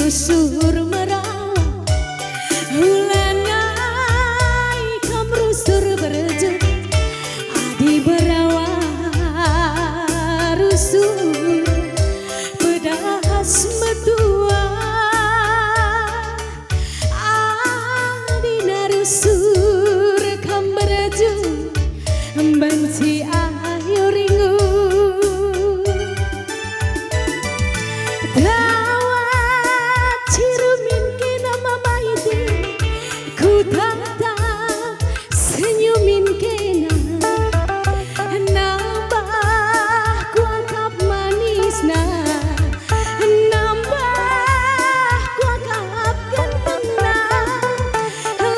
rusur merawat hulanai kam rusur berjut adi berawat rusur pedas metua adi narusur kam berjut benci ayo ringu dawat cirumin kena mama itu ku tatap senyumin kena nambah ku angkap manisna nambah ku angkap gantengna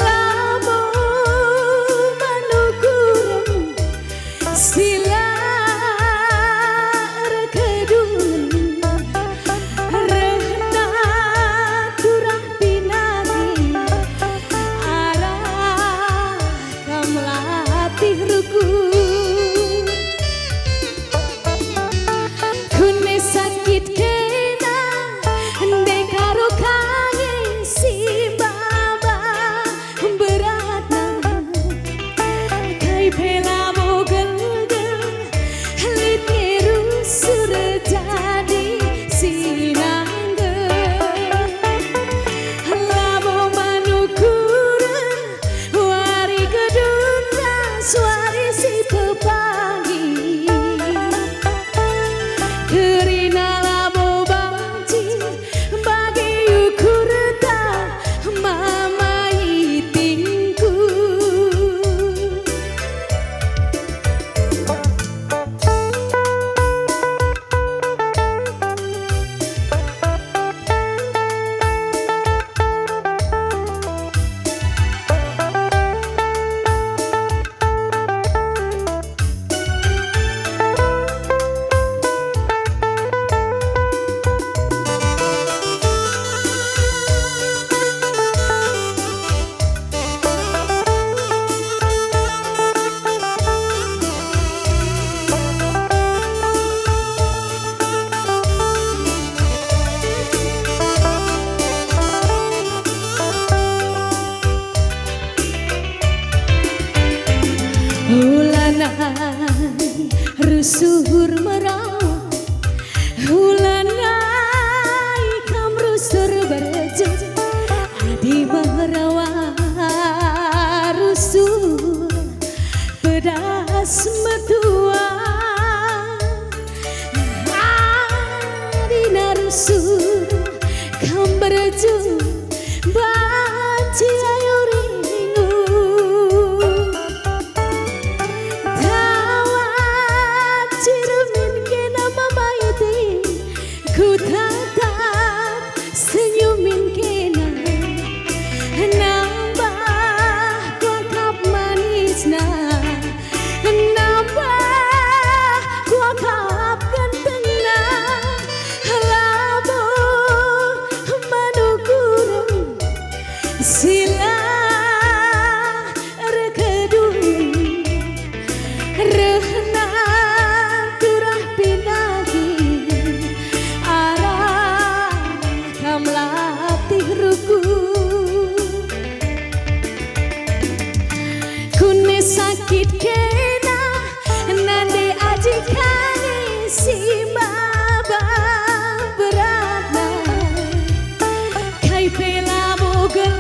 lamu manukurung sila rekedun rehna turah pinagi arah kam latih rukun kune sakit kena dekaro kangen si baba beratna kai pela mogel lit rusur jadi sinangge lamo manukurang wari gedunda suari si pepangi kerina lamo banci bagi ukur tak mama itingku. Hulanai rusur merawat hulanai kam rusur berjut adi merawat rusur pedas metua adi narusur kam berjut banci ayo ringu dawat cirumin kena mama itu ku tatap senyumin kena nambah ku angkap manisna nambah ku angkap gantengna lamu manukurung sila rekedun rehna turah pinagi arah kam latih rukun kune sakit kena nande ajikane si baba beratna kai pela mogel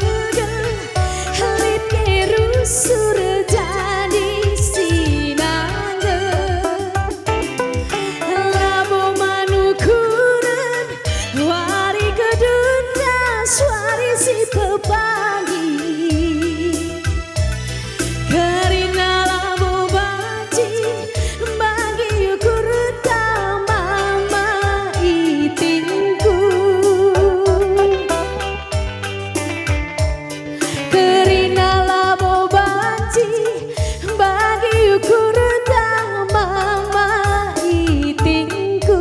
lit rusur jadi sinangge lamo manukurang wari gedunda suari si pepangi kerina lamo banci bagi ukur mama itingku kerina lamo banci bagi ukur mama itingku.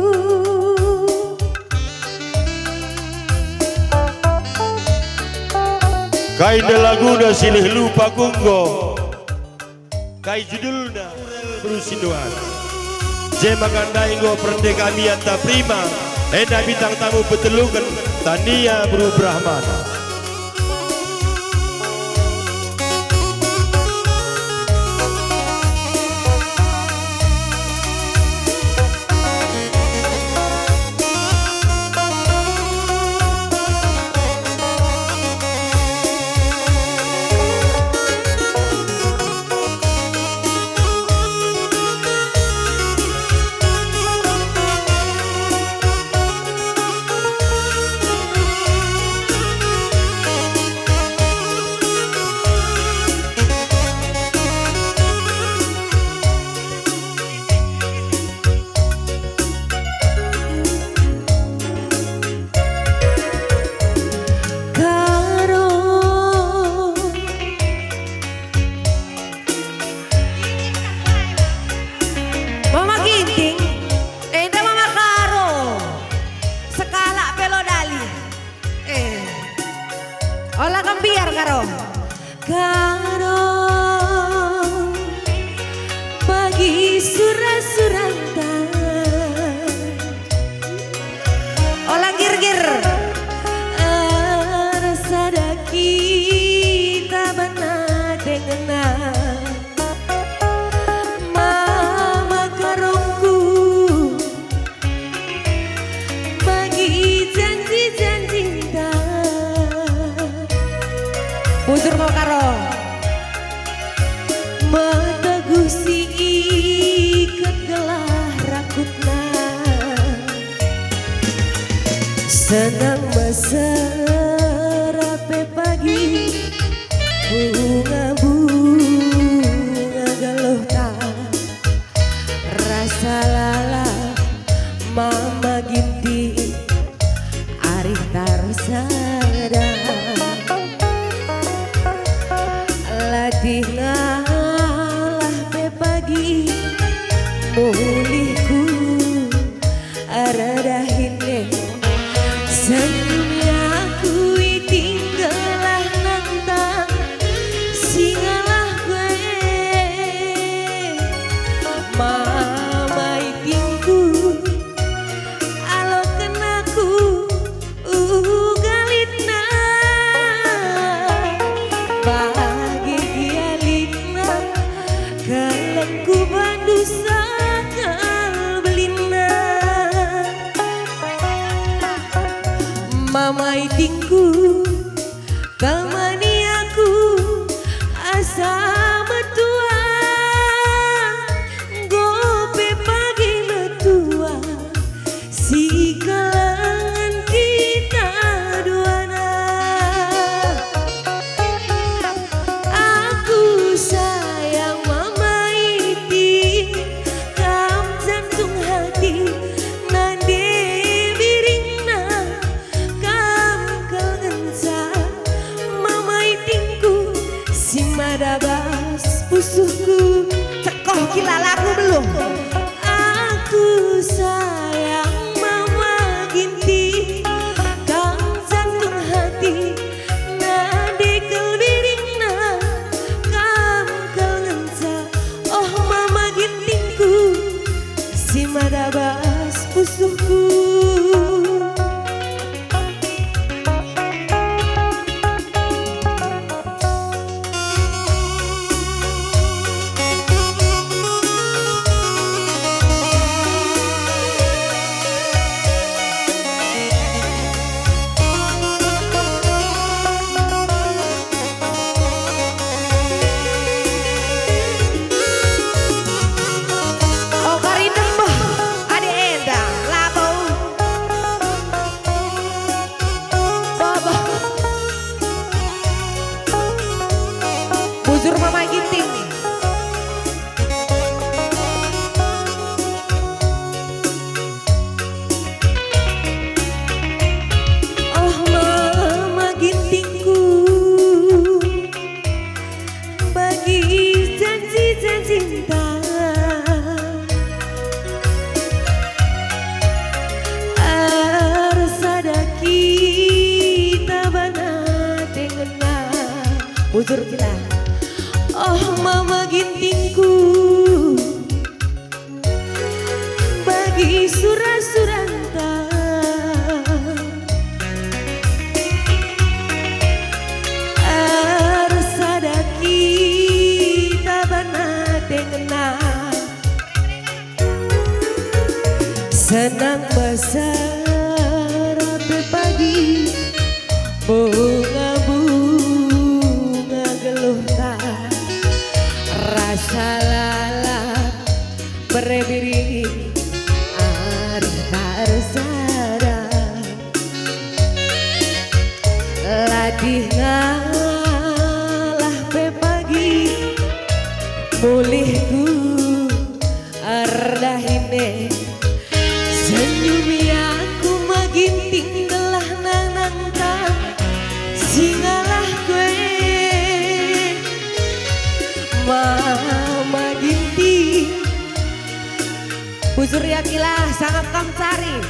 Kai lagu silih lupa kunggo kai judulna berusinduan je magandai go perdeka miata prima enda bintang tamu betelungan Tania Bro Brahmana. Mama Ginting, ente Mama Karo, sekala pelodali, olah kambiar Karo, Karo, bagi surah-surata, olah gir-gir, resada kita benar dengan Bujur mau karo metegusi ikat gelah rakutna senang meserape pagi bunga-bunga galuh tak rasa lala Mama Ginting arif tarsada latih ngalah pe pagi mulihku aradahin senyumnya aku tinggalah nantang singalah gue Mama itingku alo kenaku galitna ku bandu sakal belina Mama itingku kamani aku asa metua gope pagi metua si kalangan kita duana aku sayang dabas pusuhku cekoh gila lagu belum aku sayang Mama Ginting kang jantung hati nade kelbiringna kam kelenca oh Mama Gintingku si madabas pusuhku Bujur Mama Ginting oh Mama Gintingku bagi janji-janji cinta arsada kita bana dengan bujur kita oh Mama Gintingku bagi surah-suranta senang besar sampai pagi, bunga-bunga geluh tak rasa lalap berebiri ari tarsada ladih ngalah pe pagi mulihku ardahine senyumi aku maginting gelah nanangkan singalah kue mama ginting Bu Suryakilah sangat kam cari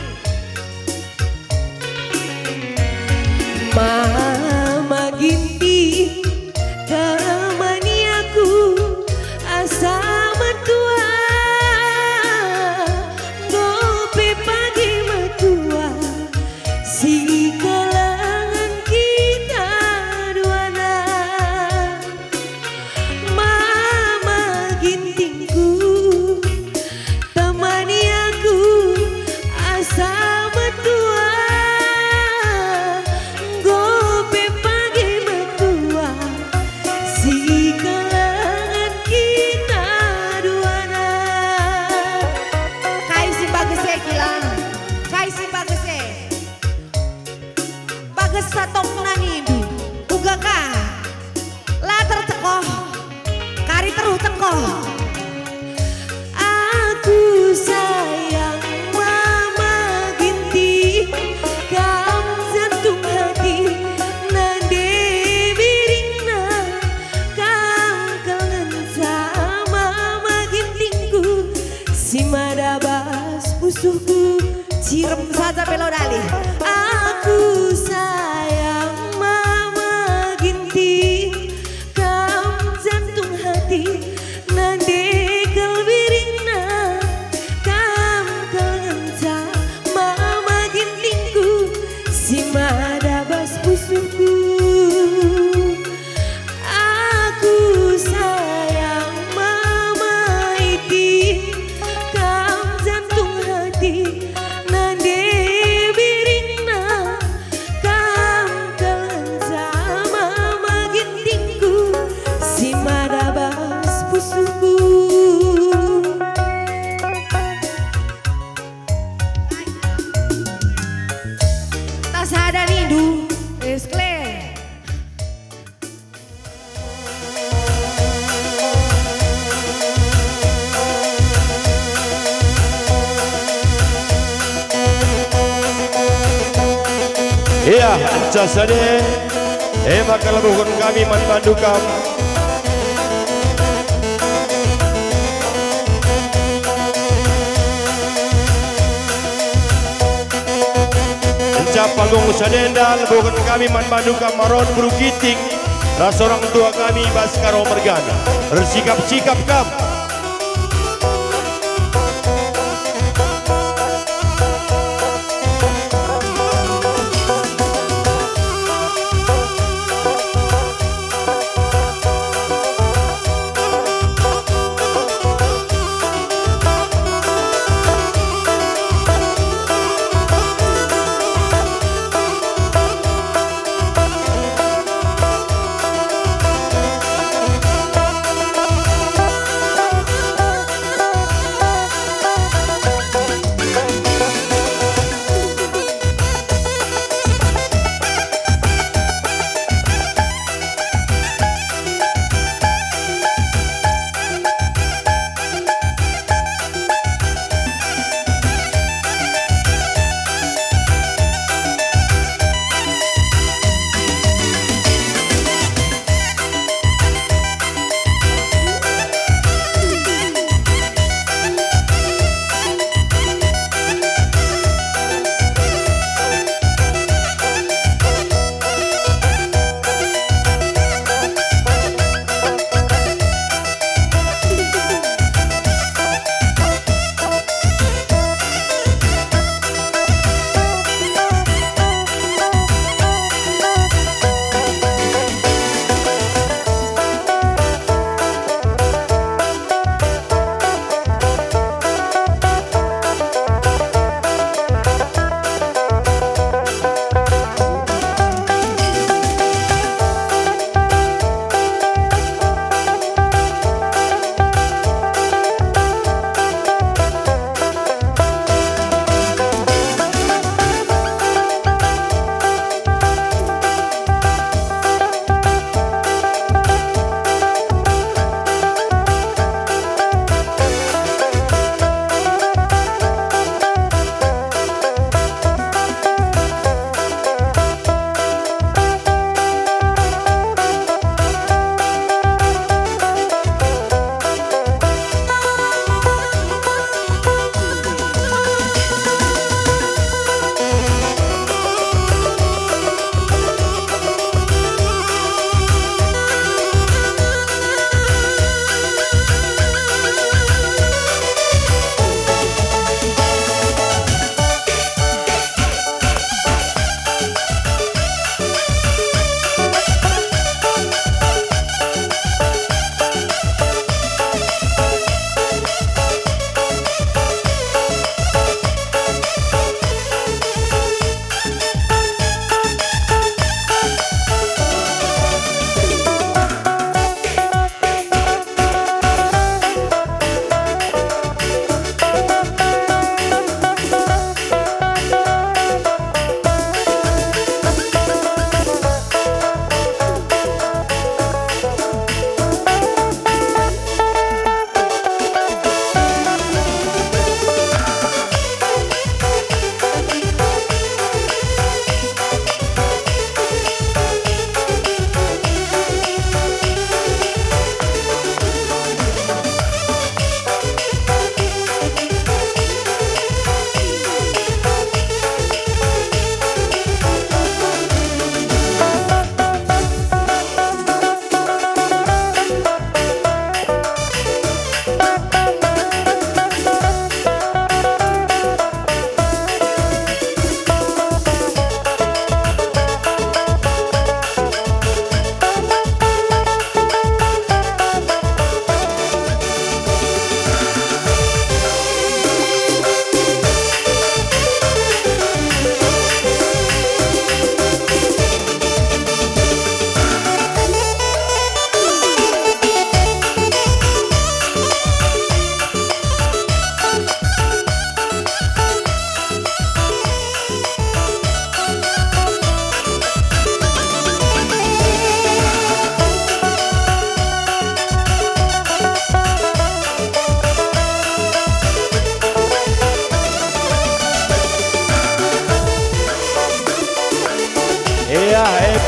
mama ginting temani aku asa metua ngopi pagi metua si kalangan kita duana mama gintingku temani aku asa metua ngopi pagi metua si kalangan kita duana kai si bagus kilang kai si bagus bagus satong nangindu uga ka latar tekoh kari teruh tekoh aku sayang mama ginti kam jantung hati nande biringna kam kangen sama mama gintingku si madabas pusuhku cirem saja pelodali aku sayang mama ginting kam jantung hati nande kalbirina kam kangen sama mama gintingku si madabas pusuhku aku sayang mama iti kam jantung hati nande biringna kam kangen sama mama gintingku si madabas pusuhku tas ada rindu escle Iya, jasane bakal bukan kami manpandu kam. Encap panggung sadendal bukan kami manpandu kam maron buru kiting. Rasa orang tua kami Baskaro Mergana. Bersikap-sikap kam.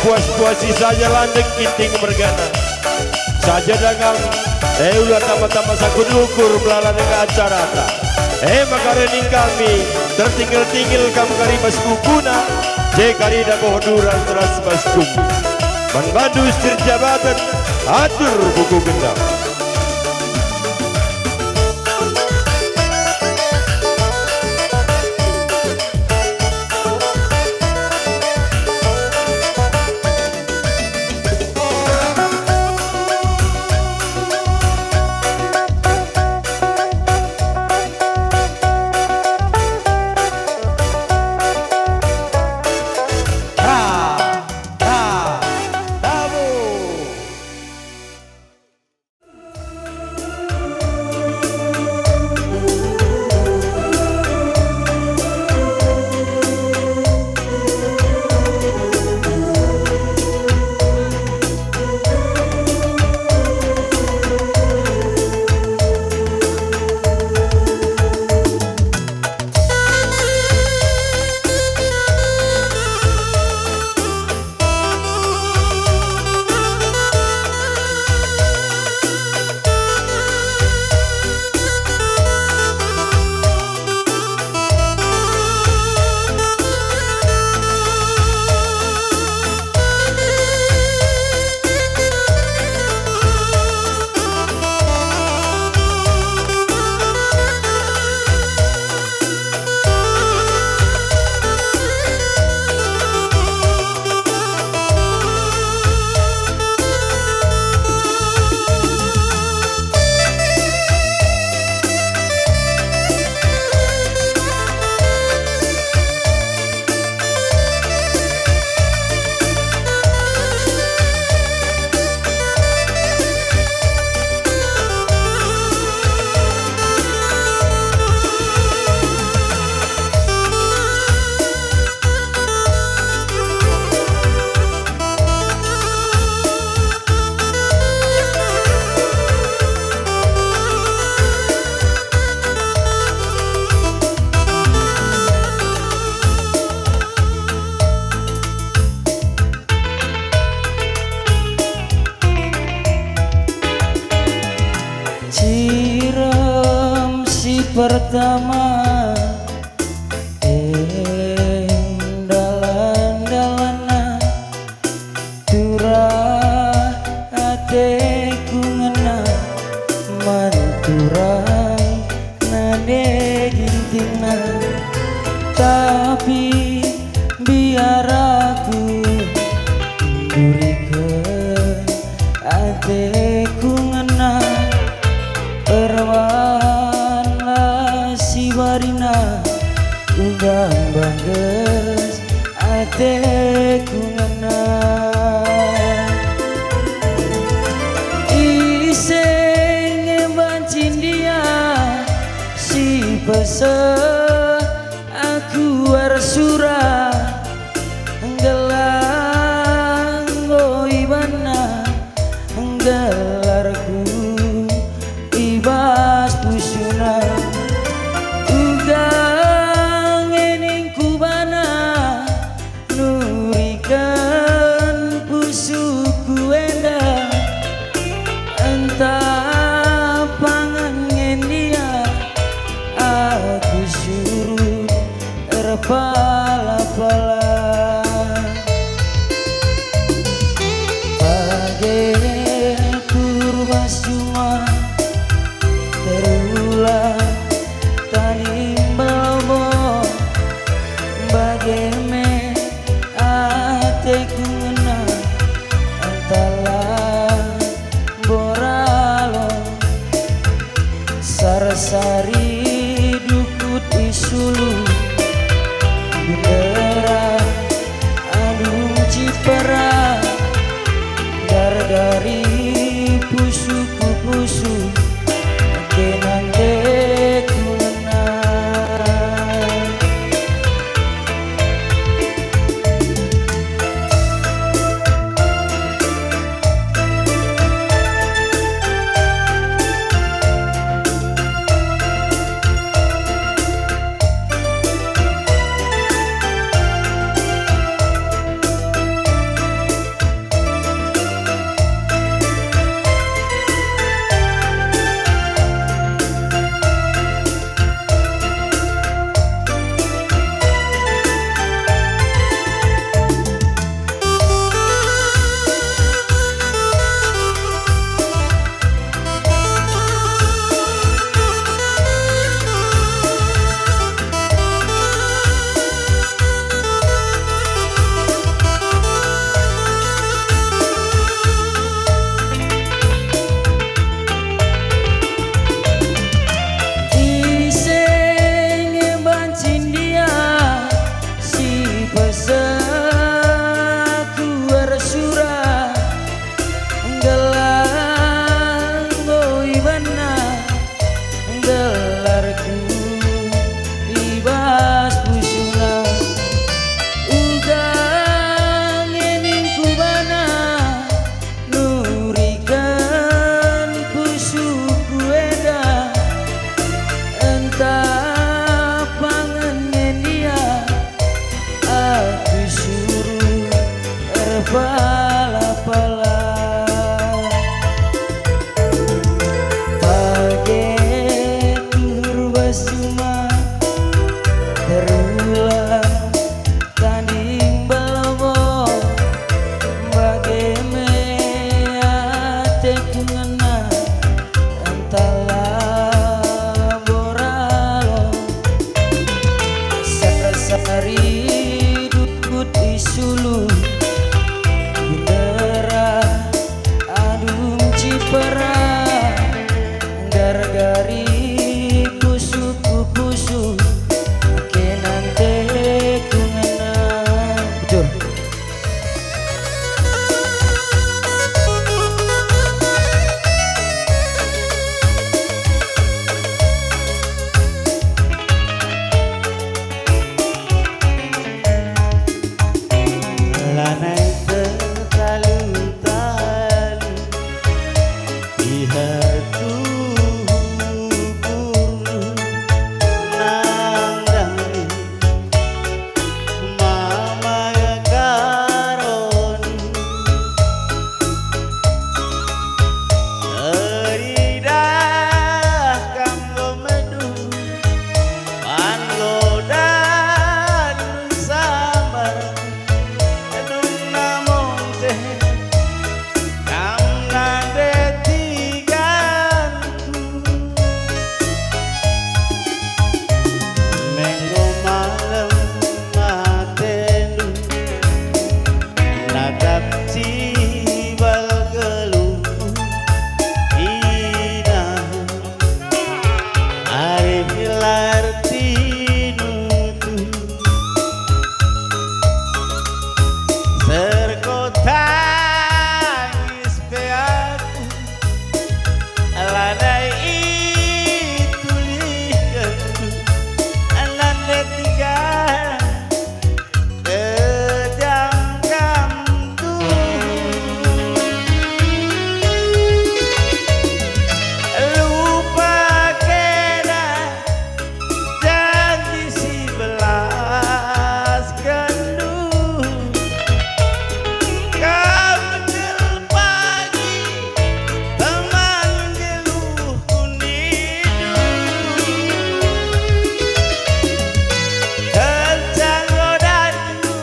puas-puasi saja landeng kinting mergana. Saja dagang, ulah tama-tama sakun ukur melala dengan acara ta. Makarening kami, tertinggal-tinggal kamu kari bas kukuna, kari da bohduran teras bas kum. Manbadu istir jabatan, atur buku gendam. Cirem si pertama dalan-dalana turah ateku ngena manturang nade gintingna tapi biar aku berikan ateku ngena perwana si warina undang bangges ateku ngena iseng bancin dia si pese aku arsura gelang goibana gelarku ibas pusuna ugang ening kubana nurikan pusuku enda entah pangan dia aku suruh terpala-pala bageku pala-pala bagai turbasuma terulang tanding balobo bagai meate kungena antala boralo sari dukut isulu bendera adum cipera gargari pusu kenante kungena betul. Lanai tertalu-talu di hatu bulu nang dangli mama karon teridah kanggo medu panggodan samar Nung namong teh nam nade tiganku menggo malam matenu nadap cibal geluh ina arif hilar tinutu terkotangis peaku ladai itulihkanku ananda tiga kejam kamtu lupa kena janji si belas kendu Kambil pagi teman geluh kunidu kencang godanu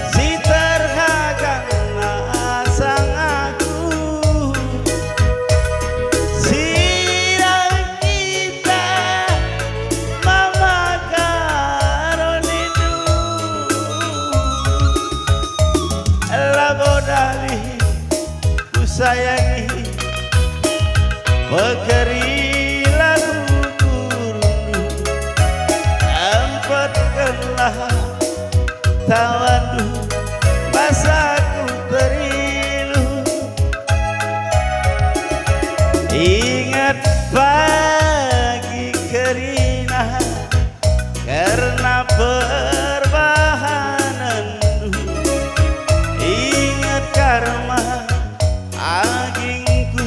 si terhagang nasang aku sirang kita mama karonidu labodali ku sayangi pekeri lalu kurundu empatkanlah tawandu masaku perilu ingat pagi kerina karena perbahanandu ingat karma agingku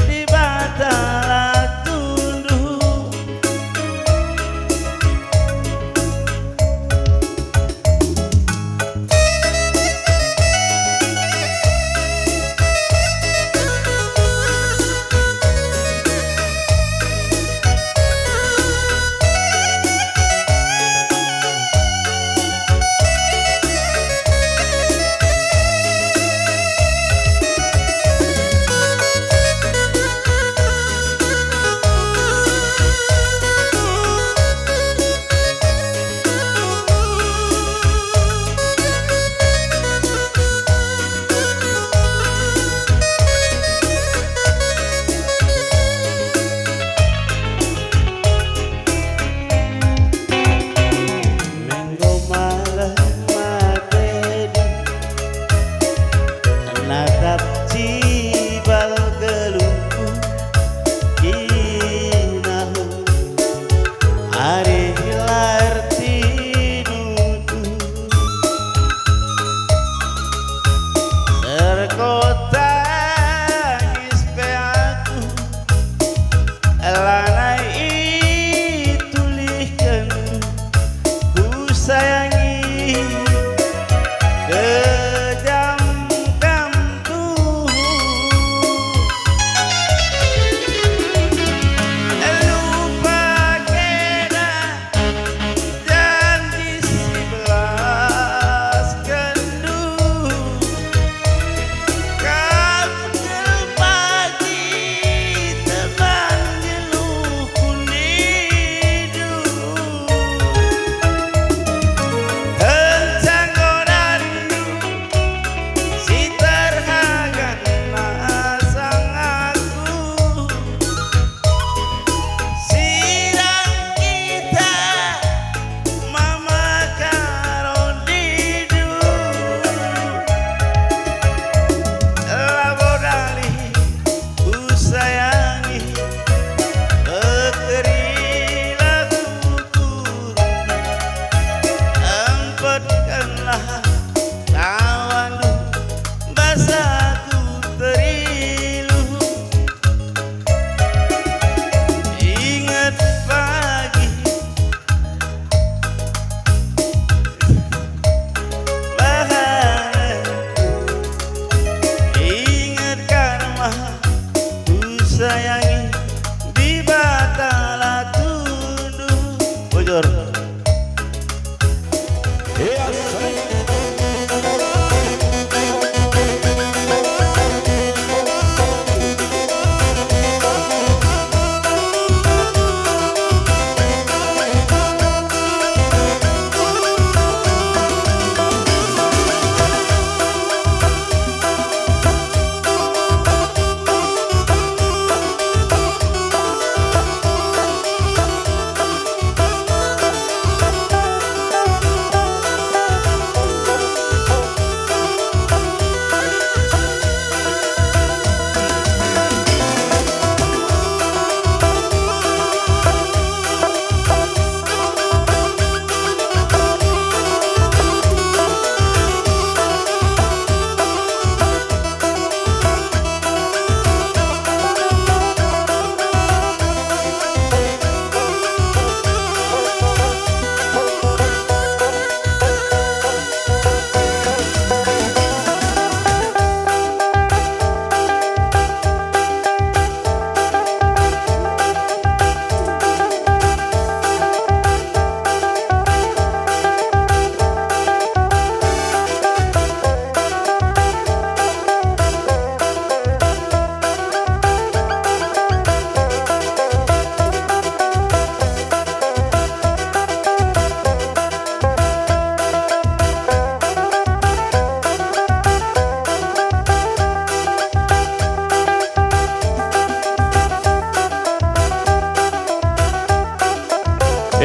di batala tundu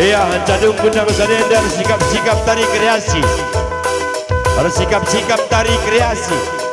Iya, hancadung kundang sadendar sikap-sikap tari kreasi. Bersikap-sikap tari kreasi.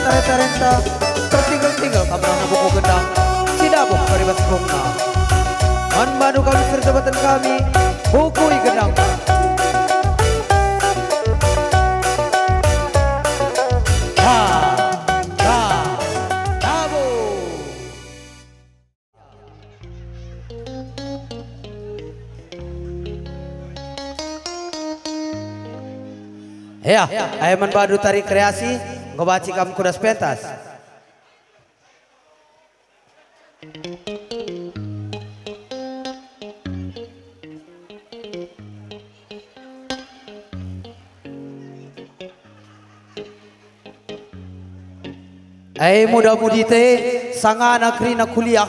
tarenta tertinggal-tinggal kabrana buku gendang sidabuk karibas kongna man manu kami perjabatan kami buku gendang ya, ayaman badu tarik kreasi, ngobaci kamu kudas pentas. Muda-mudi te sanga negeri na kuliah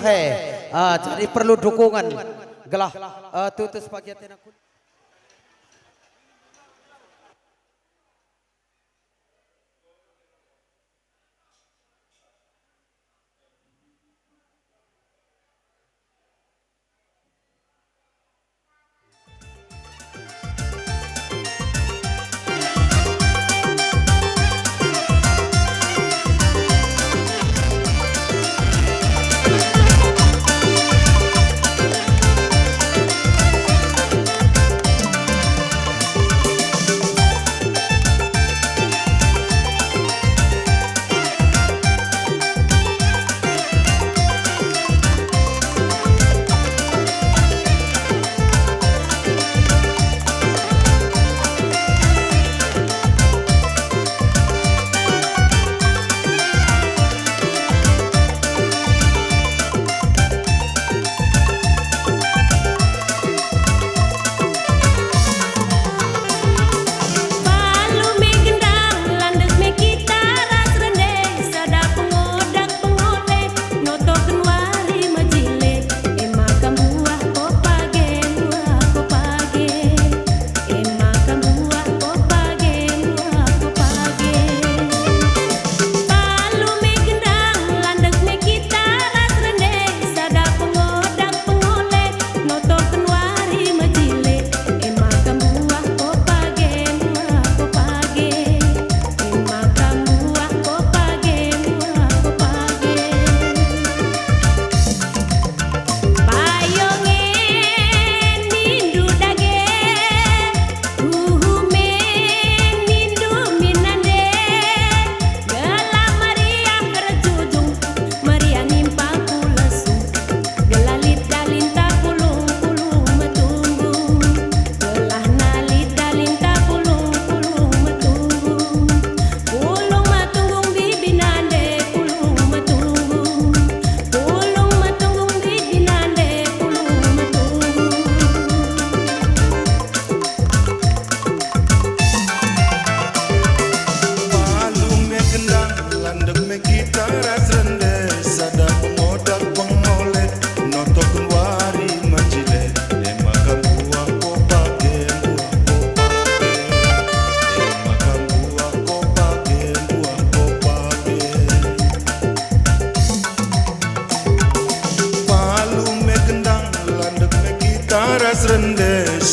jadi perlu dukungan. Gelah tutus pagi tena kuliah.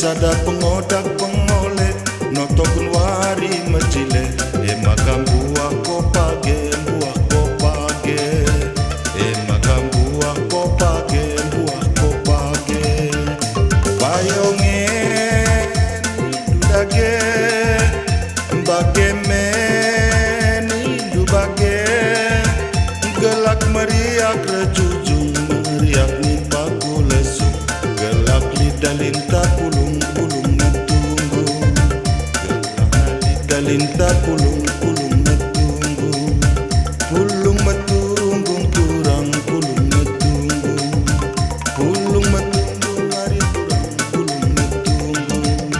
Sada pengodak pengoleh notokun wari mecile makam buah kopage makam buah kopage bayonge dudage bagemen dubage gelak meriak rejujung meriak nipa kulesu gelak lidalinta Linta pulung metunggung turang pulung metunggung hari turang pulung metunggung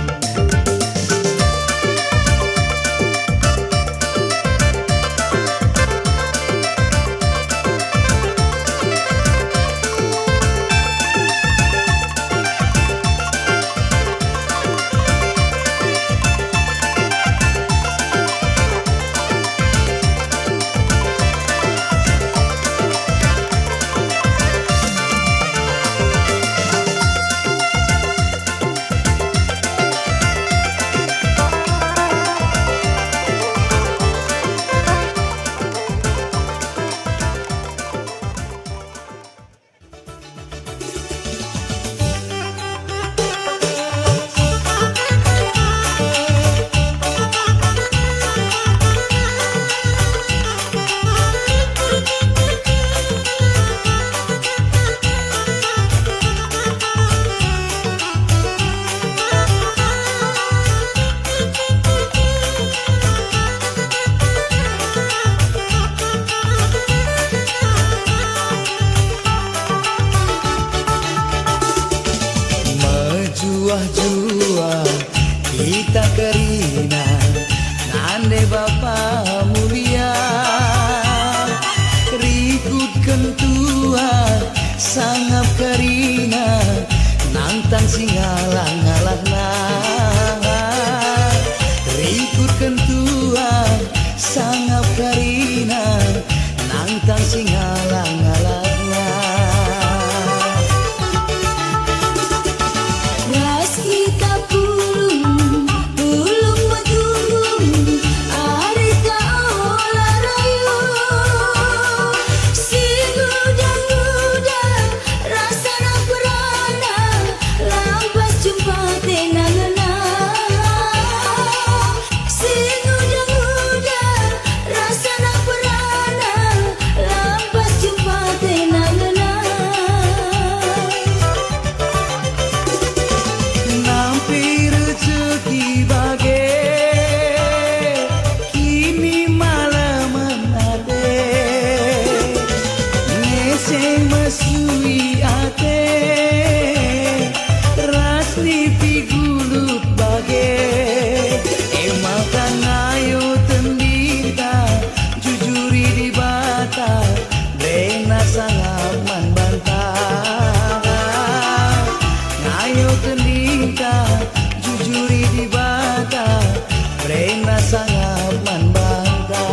kentua sangap karina nantang singalang-alangna rikut kentua sangap karina nantang singalang-alangna Ras kita pulung betung Ari ka olah rayu Sing udang-udang rasana perana Lampas jumpa tenangana Sing udang-udang rasana perana Lampas jumpa tenangana nampi rezeki bage kini malam ade ngeseng mesui ate rasni pigulut bage emakan ayo tendita jujuri di bata lena sangaman bantah ayo tendita jujuri di bata rena sangaman bantah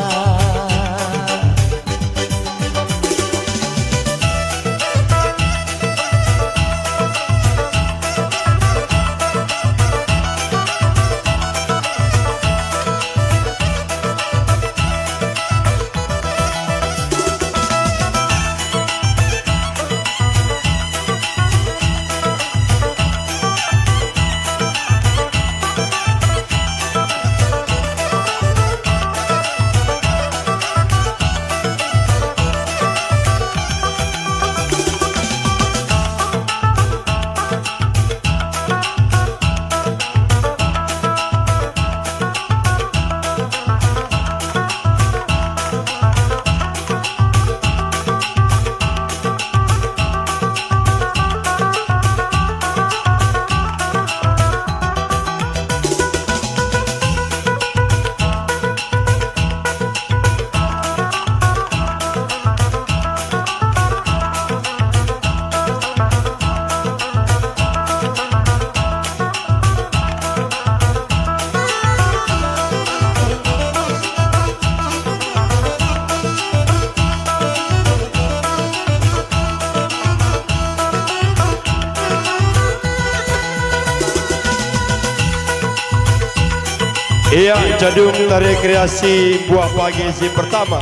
Ia jadung rekreasi buah pagi si pertama.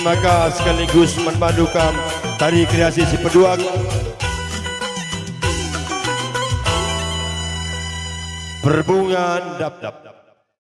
Maka sekaligus memandukan tari kreasi si kedua. Berbungan dap-dap.